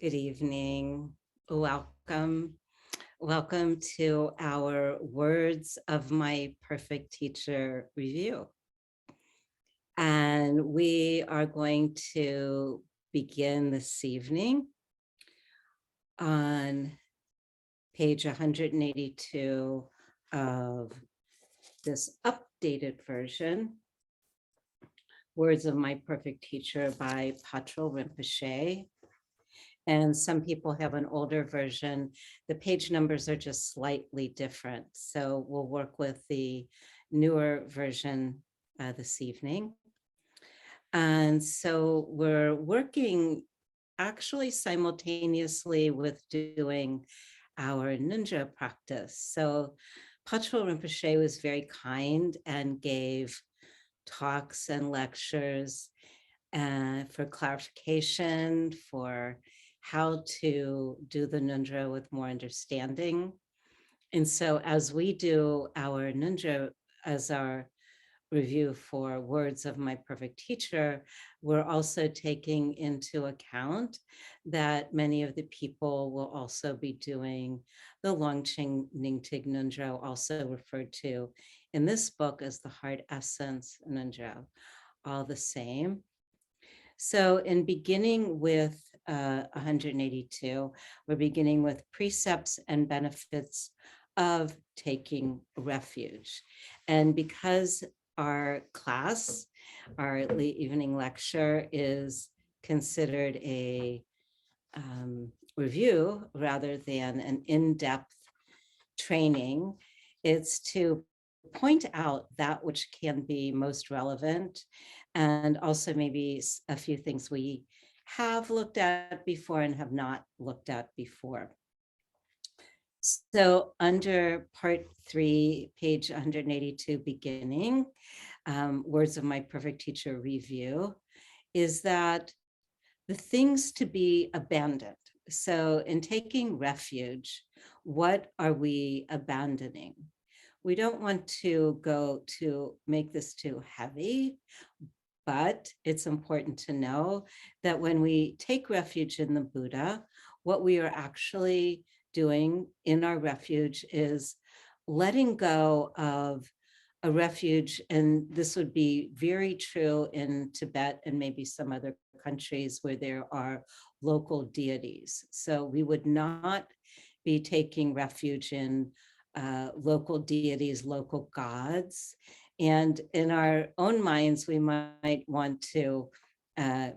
Good evening. Welcome. Welcome to our Words of My Perfect Teacher review. And we are going to begin this evening on page 182 of this updated version, Words of My Perfect Teacher by Patrul Rinpoche. And some people have an older version. The page numbers are just slightly different. So we'll work with the newer version this evening. And so we're working actually simultaneously with doing our ninja practice. So Patrul Rinpoche was very kind and gave talks and lectures for clarification, for how to do the ninja with more understanding. And so as we do our ninja as our review for Words of My Perfect Teacher, we're also taking into account that many of the people will also be doing the Longqing Ningtig Ninja, also referred to in this book as the Heart Essence Ninja, all the same. So in beginning with 182, we're beginning with precepts and benefits of taking refuge. And because our class, our evening lecture is considered a review rather than an in-depth training, it's to point out that which can be most relevant, and also maybe a few things we have looked at before and have not looked at before. So under part 3, page 182, beginning, Words of My Perfect Teacher review, is that the things to be abandoned. So in taking refuge, what are we abandoning? We don't want to go to make this too heavy, but it's important to know that when we take refuge in the Buddha, what we are actually doing in our refuge is letting go of a refuge, and this would be very true in Tibet and maybe some other countries where there are local deities. So we would not be taking refuge in local deities, local gods. And in our own minds, we might want to,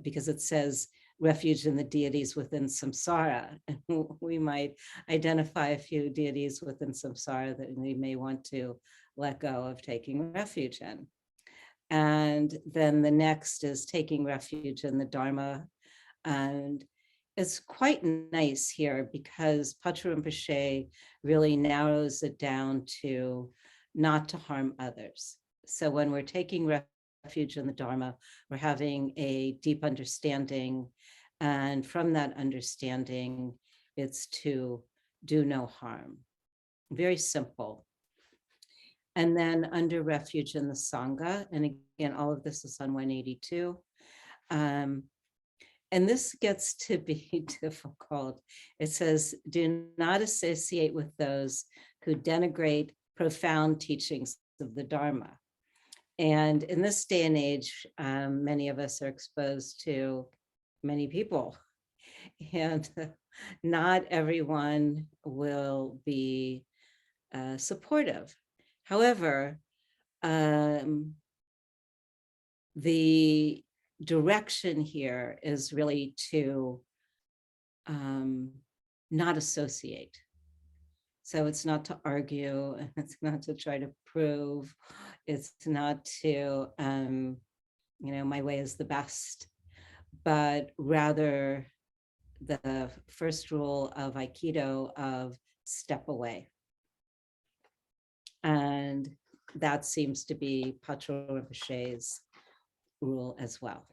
because it says refuge in the deities within samsara, and we might identify a few deities within samsara that we may want to let go of taking refuge in. And then the next is taking refuge in the Dharma. And it's quite nice here because Patrul Rinpoche really narrows it down to not to harm others. So when we're taking refuge in the Dharma, we're having a deep understanding. And from that understanding, it's to do no harm. Very simple. And then under refuge in the Sangha, and again, all of this is on 182. And this gets to be difficult. It says, do not associate with those who denigrate profound teachings of the Dharma. And in this day and age, many of us are exposed to many people, and not everyone will be supportive. However, the direction here is really to not associate. So it's not to argue, it's not to try to prove, it's not to, my way is the best, but rather the first rule of Aikido of step away. And that seems to be Patrul Rinpoche's rule as well.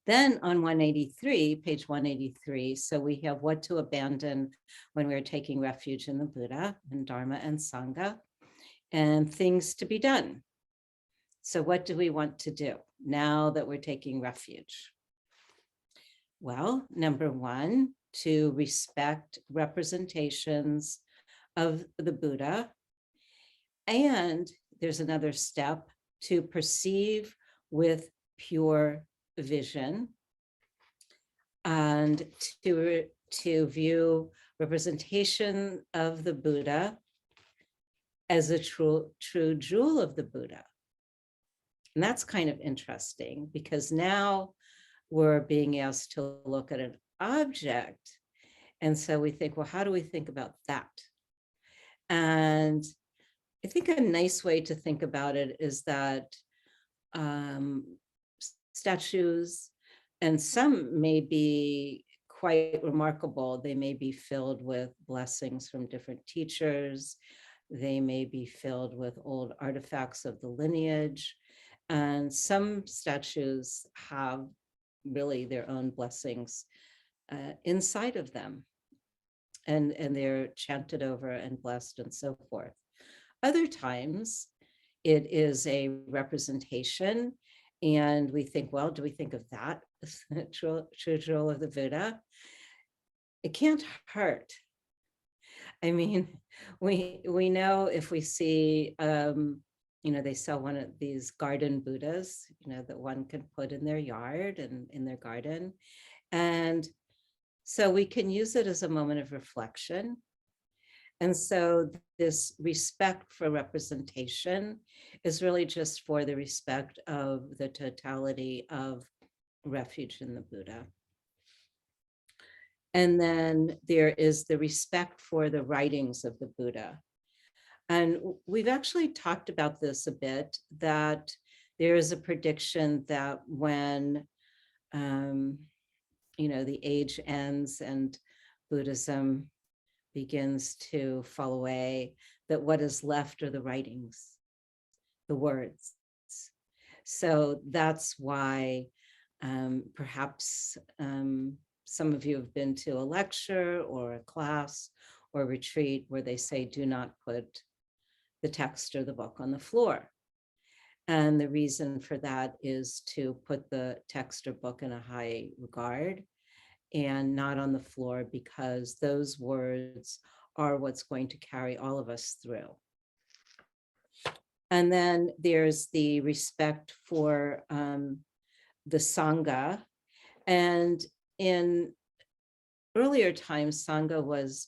Then on 183, page 183, so we have what to abandon when we're taking refuge in the Buddha and Dharma and Sangha, and things to be done. So what do we want to do now that we're taking refuge? Well, number one, to respect representations of the Buddha. And there's another step, to perceive with pure vision and to view representation of the Buddha as a true jewel of the Buddha. And that's kind of interesting, because now we're being asked to look at an object. And so we think, well, how do we think about that? And I think a nice way to think about it is that statues, and some may be quite remarkable. They may be filled with blessings from different teachers. They may be filled with old artifacts of the lineage. And some statues have really their own blessings inside of them. And they're chanted over and blessed and so forth. Other times, it is a representation, and we think, well, do we think of that as the true jewel of the Buddha? It can't hurt. I mean, we know if we see, they sell one of these garden Buddhas, that one can put in their yard and in their garden. And so we can use it as a moment of reflection. And so this respect for representation is really just for the respect of the totality of refuge in the Buddha. And then there is the respect for the writings of the Buddha. And we've actually talked about this a bit, that there is a prediction that when, the age ends and Buddhism begins to fall away, that what is left are the writings, the words. So that's why perhaps some of you have been to a lecture or a class or a retreat where they say, do not put the text or the book on the floor. And the reason for that is to put the text or book in a high regard and not on the floor, because those words are what's going to carry all of us through. And then there's the respect for the Sangha. And in earlier times, Sangha was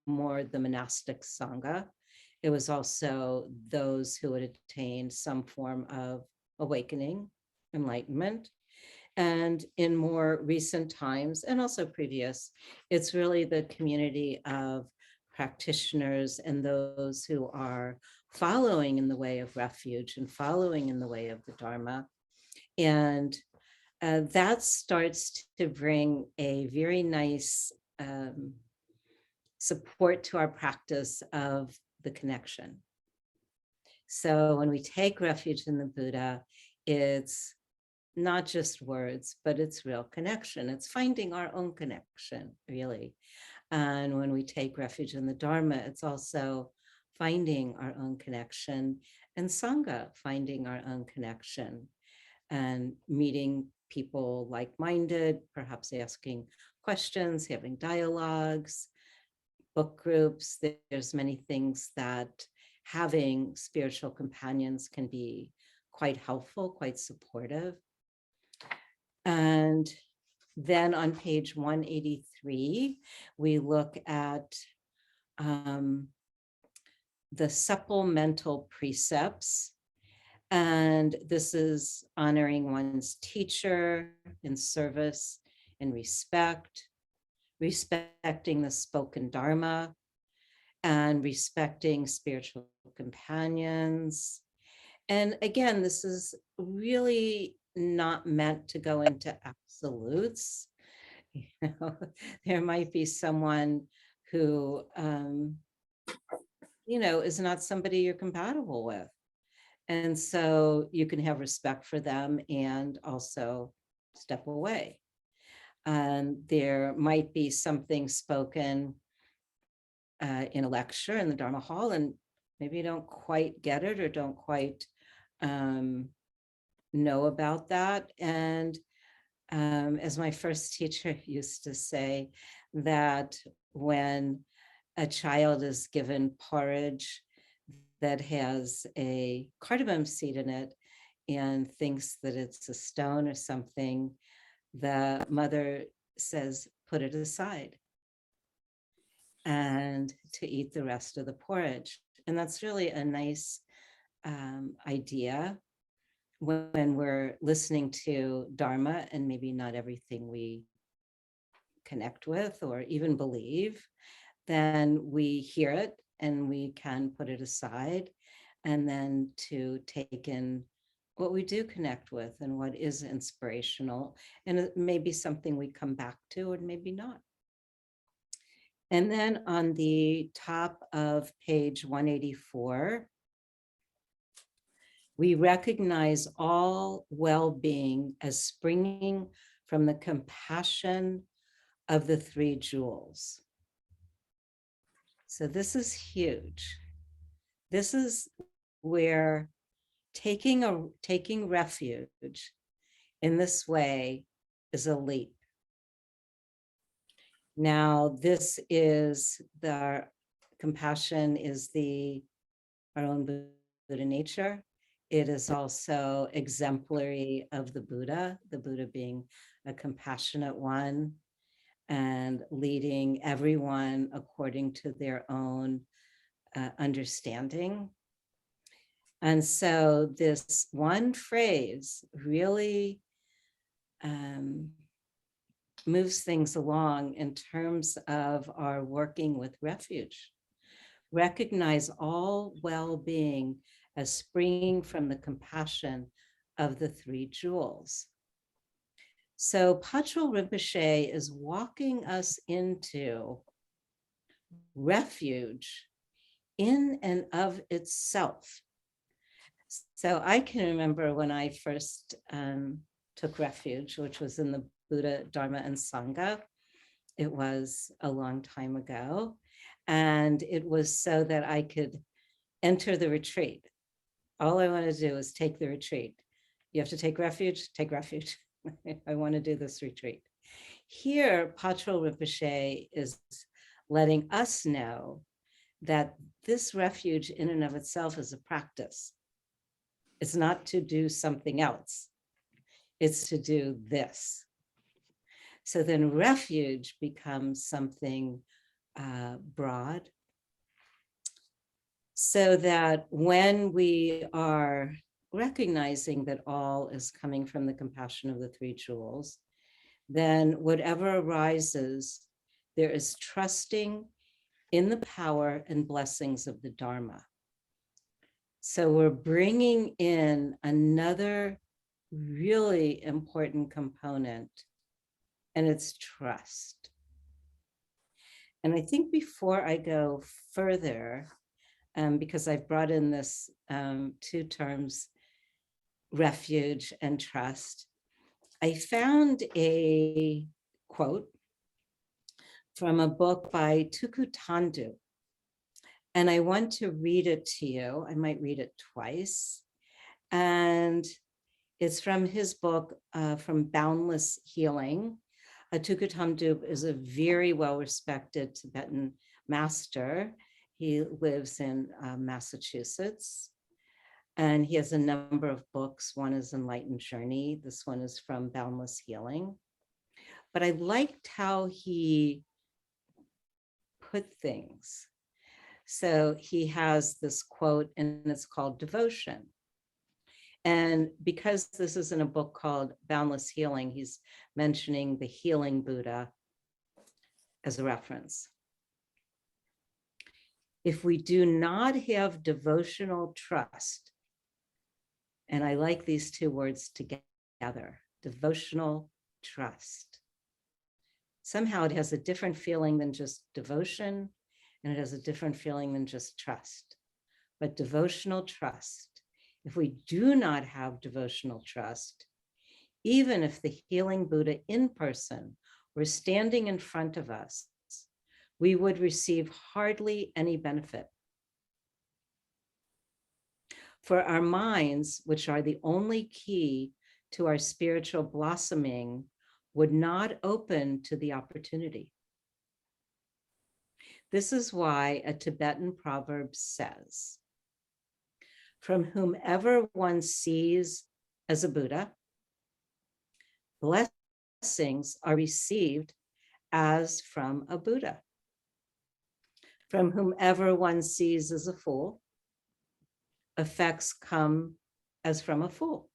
more the monastic Sangha. It was also those who had attained some form of awakening, enlightenment. And in more recent times, and also previous, it's really the community of practitioners and those who are following in the way of refuge and following in the way of the Dharma. And that starts to bring a very nice support to our practice of the connection. So when we take refuge in the Buddha, it's not just words, but it's real connection. It's finding our own connection, really. And when we take refuge in the Dharma, it's also finding our own connection, and Sangha, finding our own connection, and meeting people like-minded, perhaps asking questions, having dialogues, book groups. There's many things that having spiritual companions can be quite helpful, quite supportive. And then on page 183, we look at the supplemental precepts. And this is honoring one's teacher in service and respect, respecting the spoken Dharma, and respecting spiritual companions. And again, this is really not meant to go into absolutes. There might be someone who, is not somebody you're compatible with. And so you can have respect for them and also step away. And there might be something spoken in a lecture in the Dharma hall, and maybe you don't quite get it or don't quite know about that. And as my first teacher used to say, that when a child is given porridge that has a cardamom seed in it and thinks that it's a stone or something, the mother says, put it aside and to eat the rest of the porridge. And that's really a nice idea when we're listening to Dharma and maybe not everything we connect with or even believe, then we hear it and we can put it aside, and then to take in what we do connect with and what is inspirational. And it may be something we come back to, or maybe not. And then on the top of page 184, we recognize all well-being as springing from the compassion of the three jewels. So this is huge. This is where taking refuge in this way is a leap. Now, this is the compassion is our own Buddha nature. It is also exemplary of the Buddha being a compassionate one and leading everyone according to their own understanding. And so this one phrase really moves things along in terms of our working with refuge. Recognize all well-being as springing from the compassion of the three jewels. So Patrul Rinpoche is walking us into refuge in and of itself. So I can remember when I first took refuge, which was in the Buddha, Dharma, and Sangha. It was a long time ago. And it was so that I could enter the retreat. All I want to do is take the retreat. You have to take refuge, take refuge. I want to do this retreat. Here, Patrul Rinpoche is letting us know that this refuge in and of itself is a practice. It's not to do something else. It's to do this. So then refuge becomes something broad, so that when we are recognizing that all is coming from the compassion of the three jewels, then whatever arises, there is trusting in the power and blessings of the Dharma. So we're bringing in another really important component, and it's trust. And I think before I go further, because I've brought in this two terms, refuge and trust, I found a quote from a book by Tuku Tandu. And I want to read it to you. I might read it twice. And it's from his book, From Boundless Healing. Tuku Tandu is a very well-respected Tibetan master. He lives in Massachusetts. And he has a number of books. One is Enlightened Journey. This one is From Boundless Healing. But I liked how he put things. So he has this quote, and it's called Devotion. And because this is in a book called Boundless Healing, he's mentioning the healing Buddha as a reference. If we do not have devotional trust, and I like these two words together, devotional trust. Somehow it has a different feeling than just devotion, and it has a different feeling than just trust. But devotional trust, if we do not have devotional trust, even if the healing Buddha in person were standing in front of us, we would receive hardly any benefit. For our minds, which are the only key to our spiritual blossoming, would not open to the opportunity. This is why a Tibetan proverb says, from whomever one sees as a Buddha, blessings are received as from a Buddha. From whomever one sees as a fool, effects come as from a fool.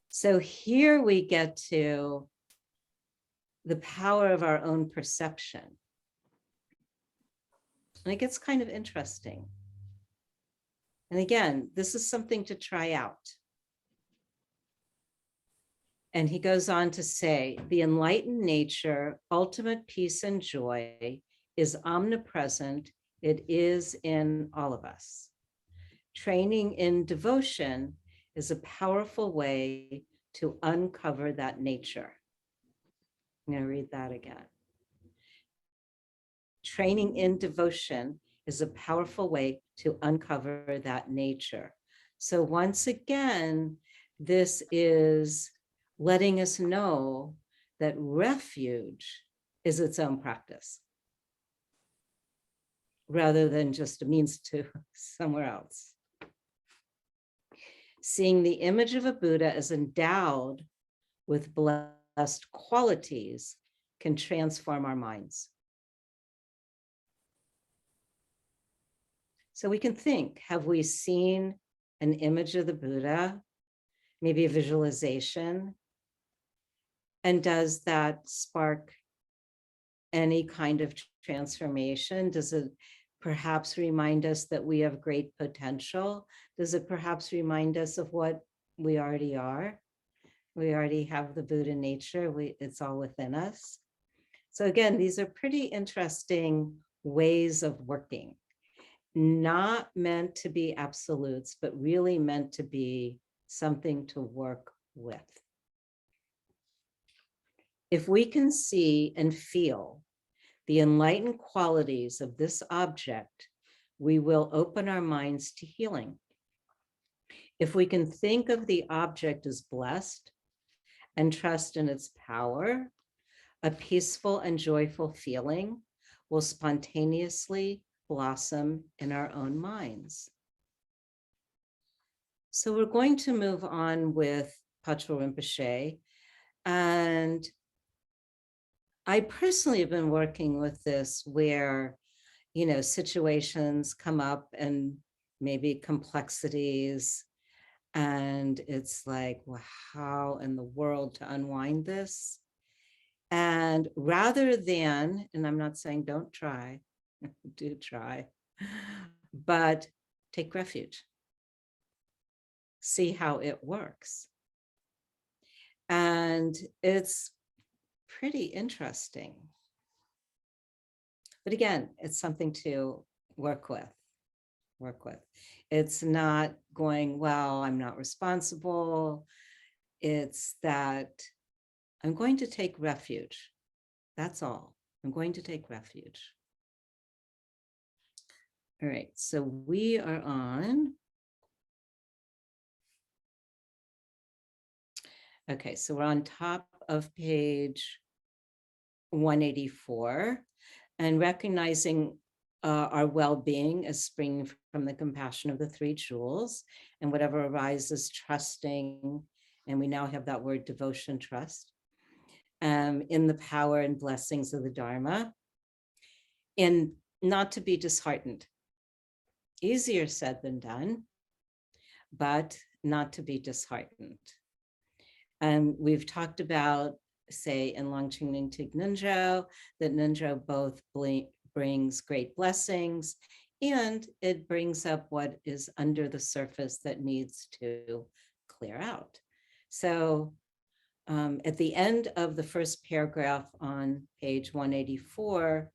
So here we get to the power of our own perception. And it gets kind of interesting. And again, this is something to try out. And he goes on to say, the enlightened nature, ultimate peace and joy is omnipresent. It is in all of us. Training in devotion is a powerful way to uncover that nature. I'm going to read that again. Training in devotion is a powerful way to uncover that nature. So once again, this is letting us know that refuge is its own practice, rather than just a means to somewhere else. Seeing the image of a Buddha as endowed with blessed qualities can transform our minds. So we can think, have we seen an image of the Buddha, maybe a visualization? And does that spark any kind of transformation? Does it perhaps remind us that we have great potential? Does it perhaps remind us of what we already are? We already have the Buddha nature. It's all within us. So again, these are pretty interesting ways of working. Not meant to be absolutes, but really meant to be something to work with. If we can see and feel the enlightened qualities of this object, we will open our minds to healing. If we can think of the object as blessed and trust in its power, a peaceful and joyful feeling will spontaneously blossom in our own minds. So we're going to move on with Patrul Rinpoche. And I personally have been working with this where, situations come up and maybe complexities. And it's like, well, how in the world to unwind this? And rather than, and I'm not saying don't try, do try, but take refuge. See how it works. And it's pretty interesting. But again, it's something to work with. It's not going, well, I'm not responsible. It's that I'm going to take refuge. That's all. I'm going to take refuge. All right, so we are on. Okay, so we're on top of page 184, and recognizing our well-being as springing from the compassion of the three jewels, and whatever arises, trusting, and we now have that word devotion, trust, in the power and blessings of the Dharma, and not to be disheartened. Easier said than done, but not to be disheartened. We've talked about, say, in Longchen Nyingtik Nunjo, that Nunjo both brings great blessings, and it brings up what is under the surface that needs to clear out. So at the end of the first paragraph on page 184,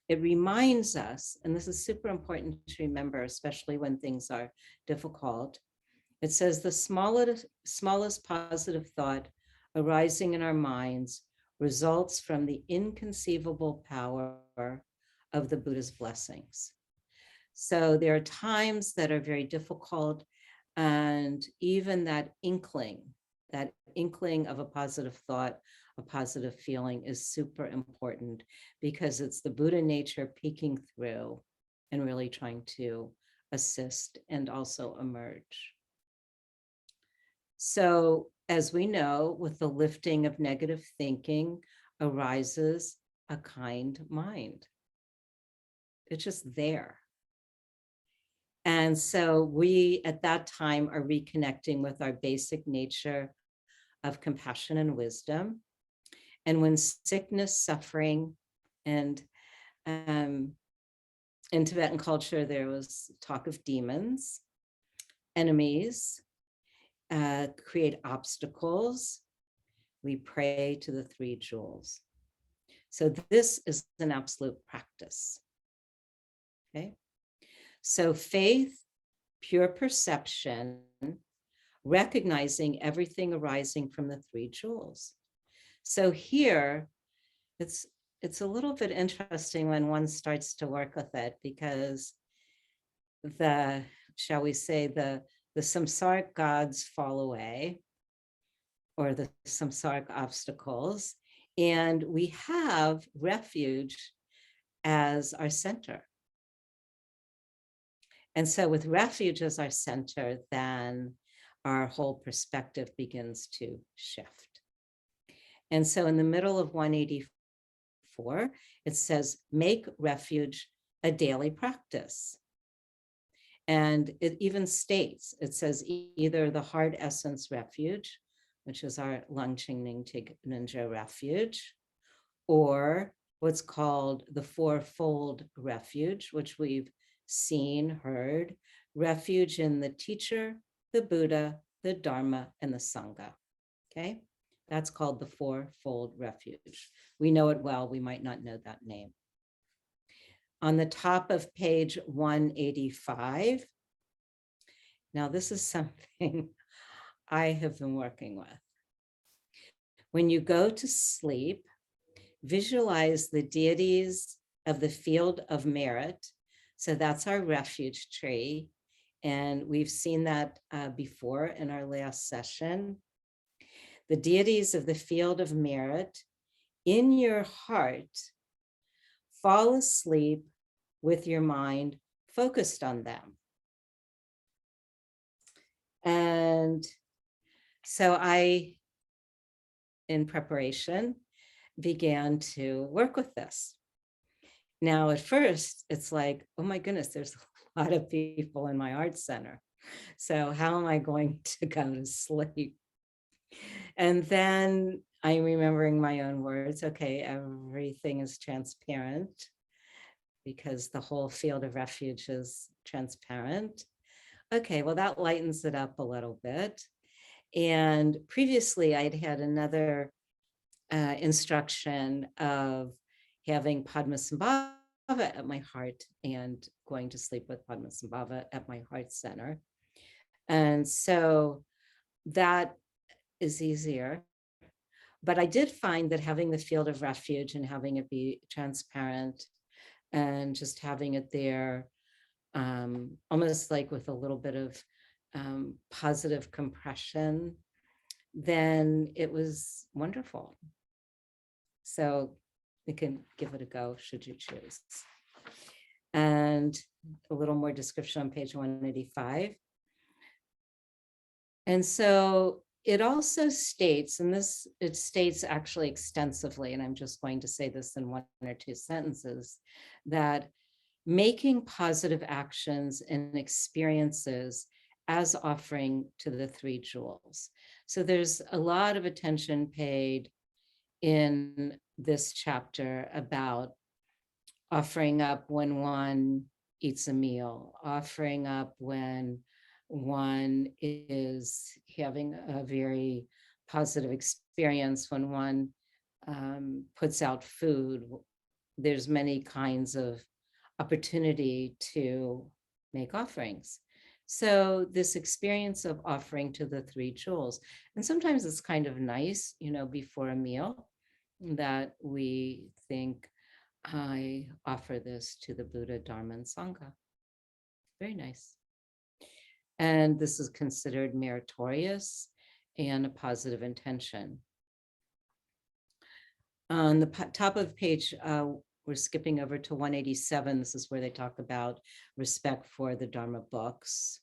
it reminds us, and this is super important to remember, especially when things are difficult. It says the smallest positive thought arising in our minds results from the inconceivable power of the Buddha's blessings. So there are times that are very difficult, and even that inkling, that inkling of a positive thought, a positive feeling is super important because it's the Buddha nature peeking through and really trying to assist and also emerge. So, as we know, with the lifting of negative thinking arises a kind mind. It's just there. And so we, at that time, are reconnecting with our basic nature of compassion and wisdom. And when sickness, suffering, and in Tibetan culture, there was talk of demons, enemies, create obstacles, we pray to the three jewels. So this is an absolute practice. Okay. So faith, pure perception, recognizing everything arising from the three jewels. So here, it's a little bit interesting when one starts to work with it, because the, shall we say, the samsaric gods fall away, or the samsaric obstacles, and we have refuge as our center. And so with refuge as our center, then our whole perspective begins to shift. And so in the middle of 184, it says, make refuge a daily practice. And it even states, it says either the heart essence refuge, which is our Langching Ninja refuge, or what's called the fourfold refuge, which we've seen, heard, refuge in the teacher, the Buddha, the Dharma, and the Sangha. Okay, that's called the fourfold refuge. We know it well, we might not know that name. On the top of page 185, now this is something I have been working with. When you go to sleep, visualize the deities of the field of merit. So that's our refuge tree. And we've seen that before in our last session. The deities of the field of merit in your heart, fall asleep with your mind focused on them. And so I, in preparation, began to work with this. Now, at first, it's like, oh my goodness, there's a lot of people in my art center. So how am I going to go to sleep? And then I'm remembering my own words. Okay, everything is transparent because the whole field of refuge is transparent. Okay, well, that lightens it up a little bit. And previously, I'd had another instruction of having Padmasambhava at my heart and going to sleep with Padmasambhava at my heart center. And so that is easier. But I did find that having the field of refuge and having it be transparent and just having it there, almost like with a little bit of positive compression, then it was wonderful. So you can give it a go should you choose. And a little more description on page 185. And so it also states, and this, it states actually extensively, and I'm just going to say this in one or two sentences, that making positive actions and experiences as offering to the three jewels. So there's a lot of attention paid in this chapter about offering up when one eats a meal, offering up when one is having a very positive experience, when one puts out food. There's many kinds of opportunity to make offerings. So this experience of offering to the three jewels, and sometimes it's kind of nice, you know, before a meal, that we think, I offer this to the Buddha, Dharma, and Sangha. Very nice. And this is considered meritorious. and a positive intention. On the top of page, we're skipping over to 187. This is where they talk about respect for the Dharma books.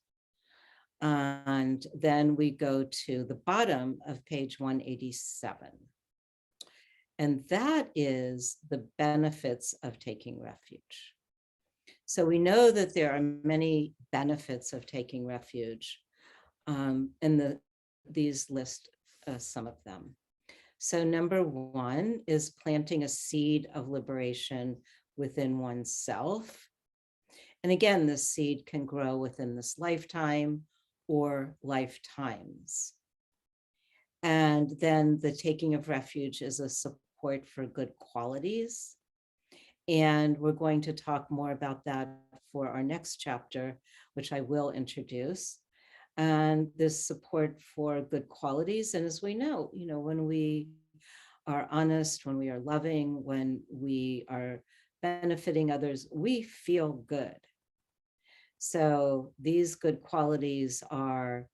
And then we go to the bottom of page 187. And that is the benefits of taking refuge. So we know that there are many benefits of taking refuge, and these list some of them. So number one is planting a seed of liberation within oneself. And again, this seed can grow within this lifetime or lifetimes. And then the taking of refuge is a support for good qualities. And we're going to talk more about that for our next chapter, which I will introduce. And this support for good qualities. And as we know, when we are honest, when we are loving, when we are benefiting others, we feel good. So these good qualities are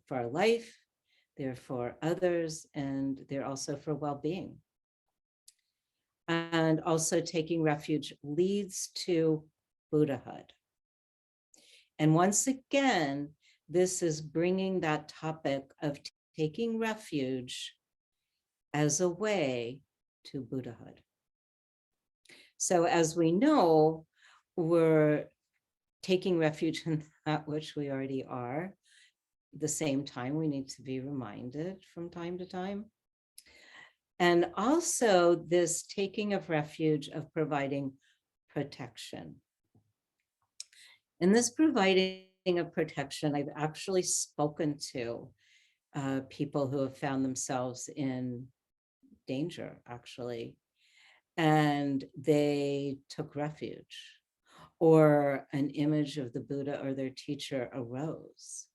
for our life, they're for others, and they're also for well-being. And also taking refuge leads to Buddhahood. And once again, this is bringing that topic of taking refuge as a way to Buddhahood. So as we know, we're taking refuge in that which we already are. At the same time, we need to be reminded from time to time. And also this taking of refuge of providing protection. And this providing of protection, I've actually spoken to people who have found themselves in danger, actually, and they took refuge, or an image of the Buddha or their teacher arose.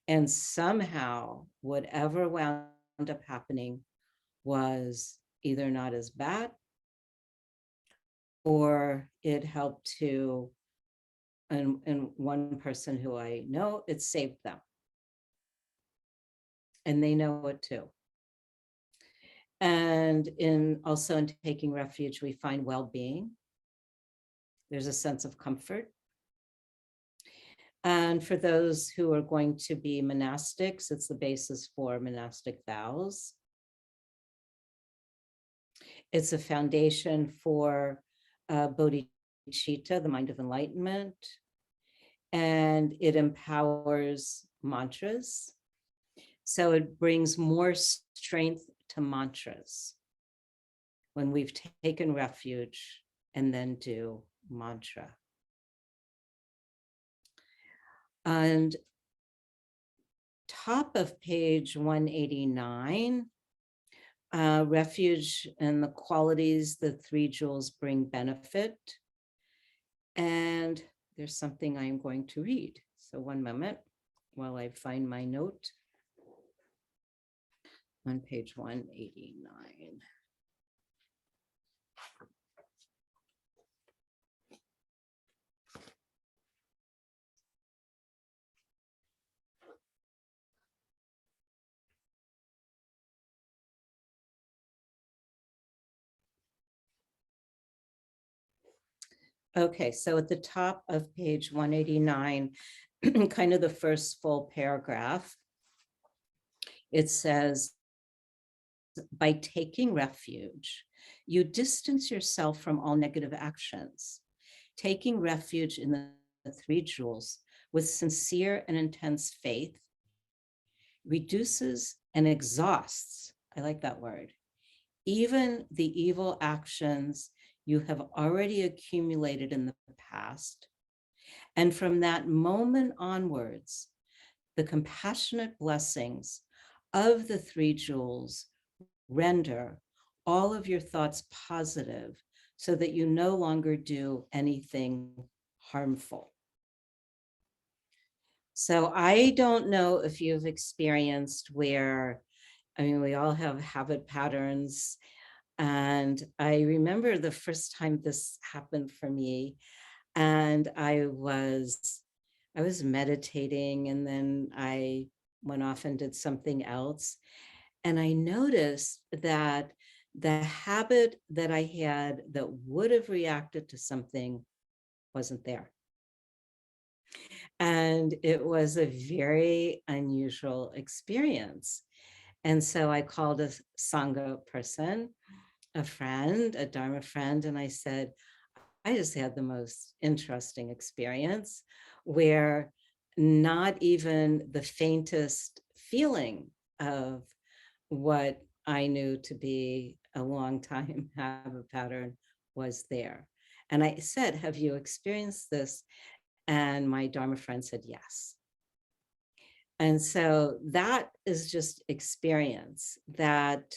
And somehow, whatever wound up happening was either not as bad, or it helped to, and one person who I know, it saved them. And they know it too. And also in taking refuge, we find well-being. There's a sense of comfort. And for those who are going to be monastics, it's the basis for monastic vows. It's a foundation for Bodhichitta, the mind of enlightenment. And it empowers mantras. So it brings more strength to mantras when we've taken refuge and then do mantra. And top of page 189, refuge and the qualities, the three jewels bring benefit. And there's something I'm going to read. So one moment while I find my note on page 189. Okay, so at the top of page 189, kind of the first full paragraph, it says, by taking refuge, you distance yourself from all negative actions. Taking refuge in the three jewels with sincere and intense faith reduces and exhausts, I like that word, even the evil actions you have already accumulated in the past. And from that moment onwards, the compassionate blessings of the three jewels render all of your thoughts positive so that you no longer do anything harmful. So I don't know if you've experienced where, we all have habit patterns. And I remember the first time this happened for me, and I was meditating, and then I went off and did something else. And I noticed that the habit that I had that would have reacted to something wasn't there. And it was a very unusual experience. And so I called a Sangha person, a friend, a Dharma friend, and I said, I just had the most interesting experience where not even the faintest feeling of what I knew to be a long time habit pattern was there. And I said, have you experienced this? And my Dharma friend said, yes. And so that is just experience that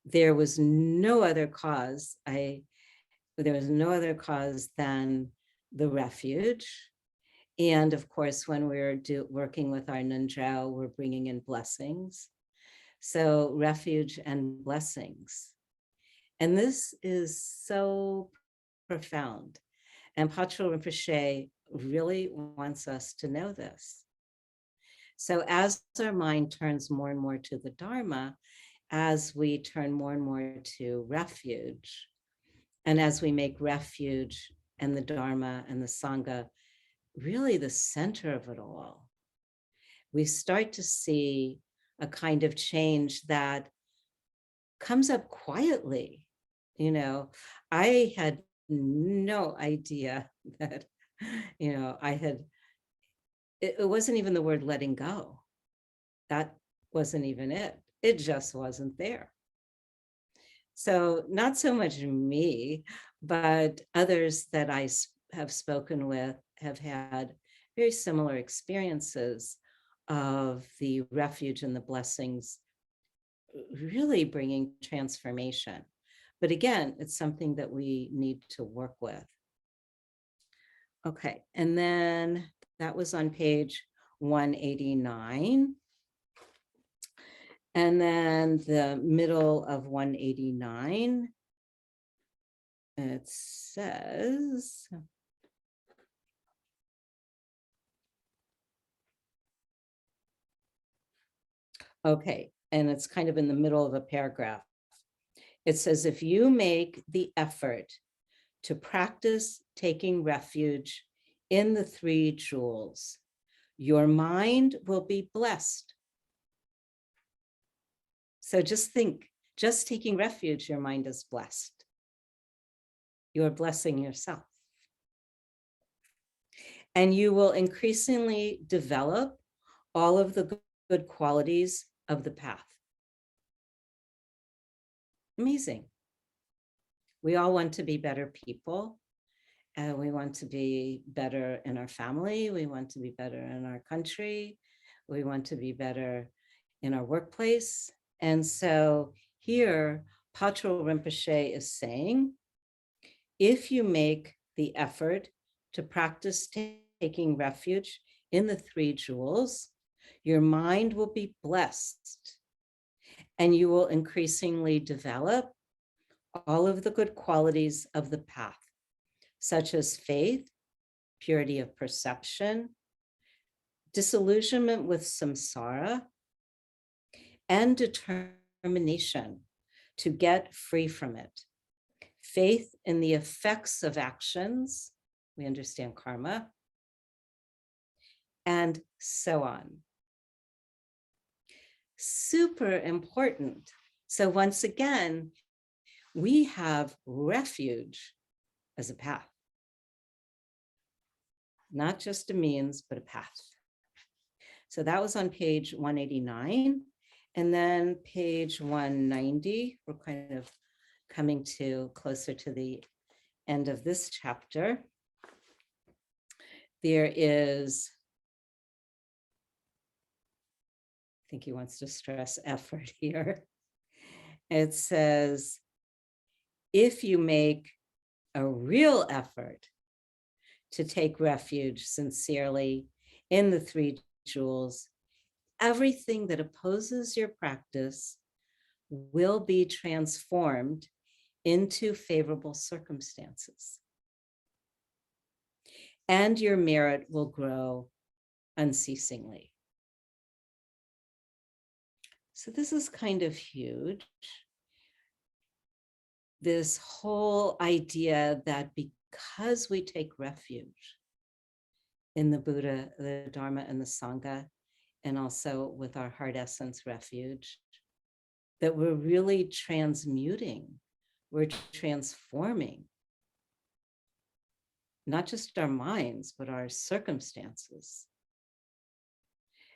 there was no other cause. There was no other cause than the refuge. And of course, when we're working with our Nunjao, we're bringing in blessings. So refuge and blessings. And this is so profound. And Patrul Rinpoche really wants us to know this. So as our mind turns more and more to the Dharma, as we turn more and more to refuge, and as we make refuge and the Dharma and the Sangha really the center of it all, we start to see a kind of change that comes up quietly. You know, I had no idea that, you know, it wasn't even the word letting go. That wasn't even it. It just wasn't there. So not so much me, but others that I have spoken with have had very similar experiences of the refuge and the blessings really bringing transformation. But again, it's something that we need to work with. Okay, and then that was on page 189. And then the middle of 189, it says, okay, and it's kind of in the middle of a paragraph. It says, if you make the effort to practice taking refuge in the three jewels, your mind will be blessed. So just think, just taking refuge, your mind is blessed. You are blessing yourself. And you will increasingly develop all of the good qualities of the path. Amazing. We all want to be better people. And we want to be better in our family. We want to be better in our country. We want to be better in our workplace. And so here, Patrul Rinpoche is saying, if you make the effort to practice taking refuge in the three jewels, your mind will be blessed and you will increasingly develop all of the good qualities of the path, such as faith, purity of perception, disillusionment with samsara, and determination to get free from it. Faith in the effects of actions, we understand karma, and so on. Super important. So once again, we have refuge as a path. Not just a means, but a path. So that was on page 189. And then page 190, we're kind of coming to closer to the end of this chapter. There is, I think he wants to stress effort here. It says, if you make a real effort to take refuge sincerely in the three jewels, everything that opposes your practice will be transformed into favorable circumstances. And your merit will grow unceasingly. So this is kind of huge. This whole idea that because we take refuge in the Buddha, the Dharma, and the Sangha, and also with our heart essence refuge, that we're really transmuting, we're transforming, not just our minds, but our circumstances.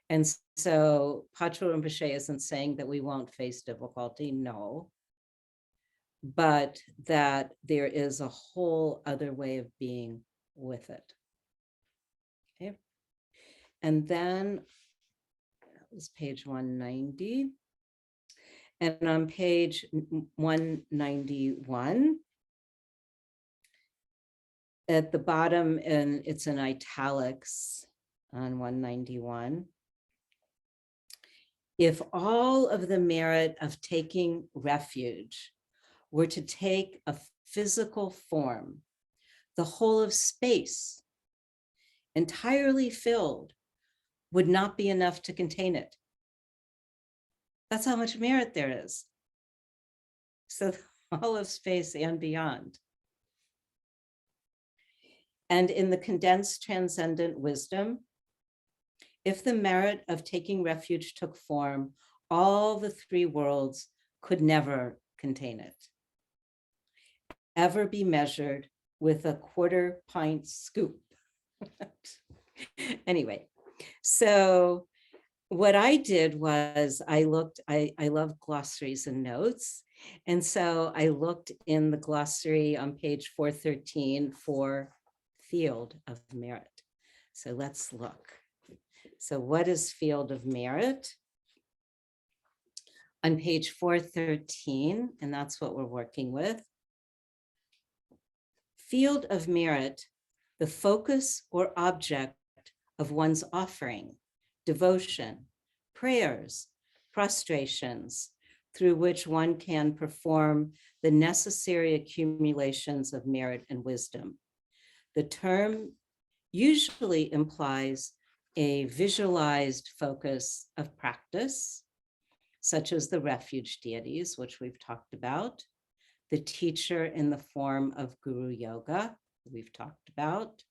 And so Patrul Rinpoche isn't saying that we won't face difficulty, no, but that there is a whole other way of being with it. Okay. And then that was page 190. And on page 191, at the bottom, and it's in italics on 191, if all of the merit of taking refuge were to take a physical form, the whole of space, entirely filled, would not be enough to contain it. That's how much merit there is. So all of space and beyond. And in the condensed transcendent wisdom, if the merit of taking refuge took form, all the three worlds could never contain it, ever be measured with a quarter pint scoop. Anyway, so what I did was I love glossaries and notes. And so I looked in the glossary on page 413 for field of merit. So let's look. So what is field of merit? On page 413, and that's what we're working with. Field of merit, the focus or object of one's offering, devotion, prayers, prostrations, through which one can perform the necessary accumulations of merit and wisdom. The term usually implies a visualized focus of practice, such as the refuge deities, which we've talked about, the teacher in the form of guru yoga, we've talked about,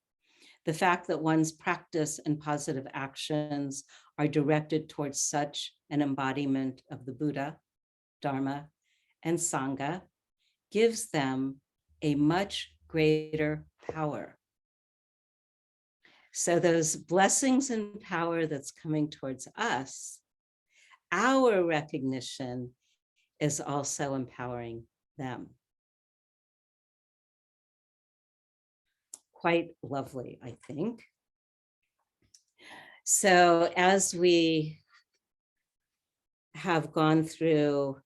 the fact that one's practice and positive actions are directed towards such an embodiment of the Buddha, Dharma, and Sangha gives them a much greater power. So those blessings and power that's coming towards us, our recognition is also empowering them. Quite lovely, I think. So as we have gone through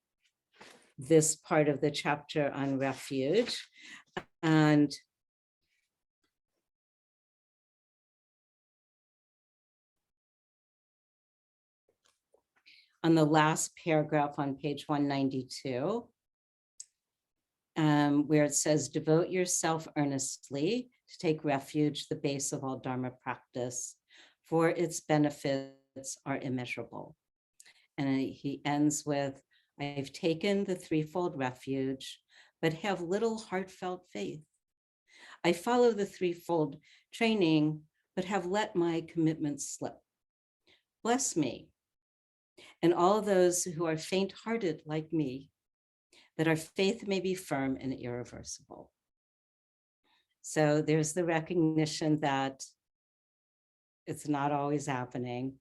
this part of the chapter on refuge, and on the last paragraph on page 192, where it says, devote yourself earnestly to take refuge, the base of all Dharma practice, for its benefits are immeasurable. And he ends with, I've taken the threefold refuge, but have little heartfelt faith. I follow the threefold training, but have let my commitments slip. Bless me, and all those who are faint-hearted like me, that our faith may be firm and irreversible. So there's the recognition that it's not always happening,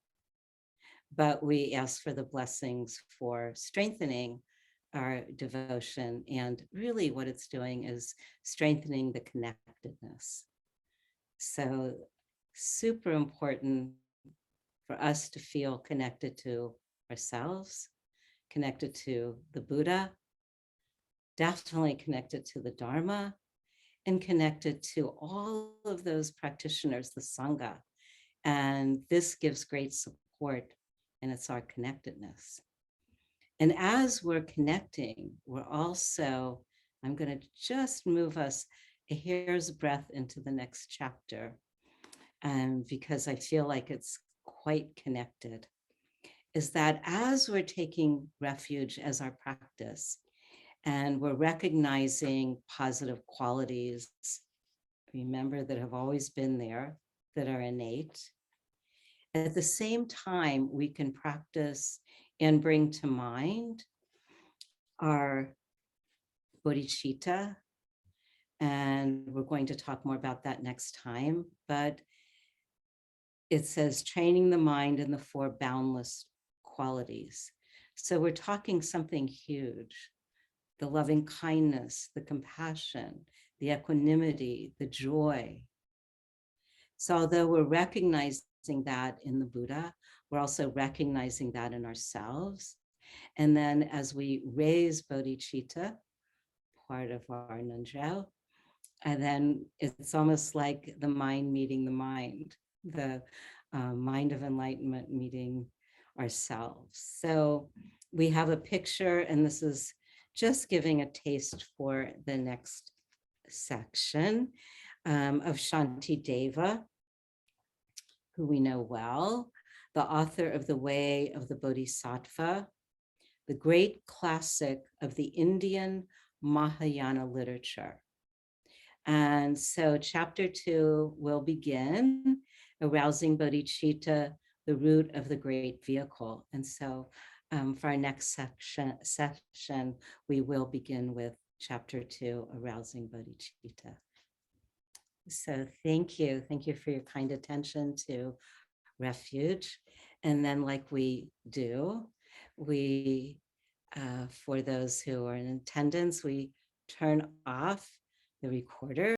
but we ask for the blessings for strengthening our devotion. And really what it's doing is strengthening the connectedness. So super important for us to feel connected to ourselves, connected to the Buddha, definitely connected to the Dharma, and connected to all of those practitioners, the Sangha. And this gives great support, and it's our connectedness. And as we're connecting, we're also, I'm going to just move us a hair's breadth into the next chapter, because I feel like it's quite connected. is that as we're taking refuge as our practice and we're recognizing positive qualities, remember, that have always been there, that are innate, at the same time, we can practice and bring to mind our bodhicitta, and we're going to talk more about that next time, but it says training the mind in the four boundless qualities. So we're talking something huge: the loving kindness, the compassion, the equanimity, the joy. So although we're recognizing that in the Buddha, we're also recognizing that in ourselves. And then as we raise bodhicitta, part of our Nanzhao, and then it's almost like the mind meeting the mind, the mind of enlightenment meeting ourselves. So we have a picture, and this is just giving a taste for the next section of Shantideva, who we know well, the author of The Way of the Bodhisattva, the great classic of the Indian Mahayana literature. And so chapter 2 will begin arousing bodhicitta, the root of the great vehicle. And so for our next session, we will begin with chapter 2, arousing bodhicitta. So thank you. Thank you for your kind attention to refuge. And then, like we do, we, for those who are in attendance, we turn off the recorder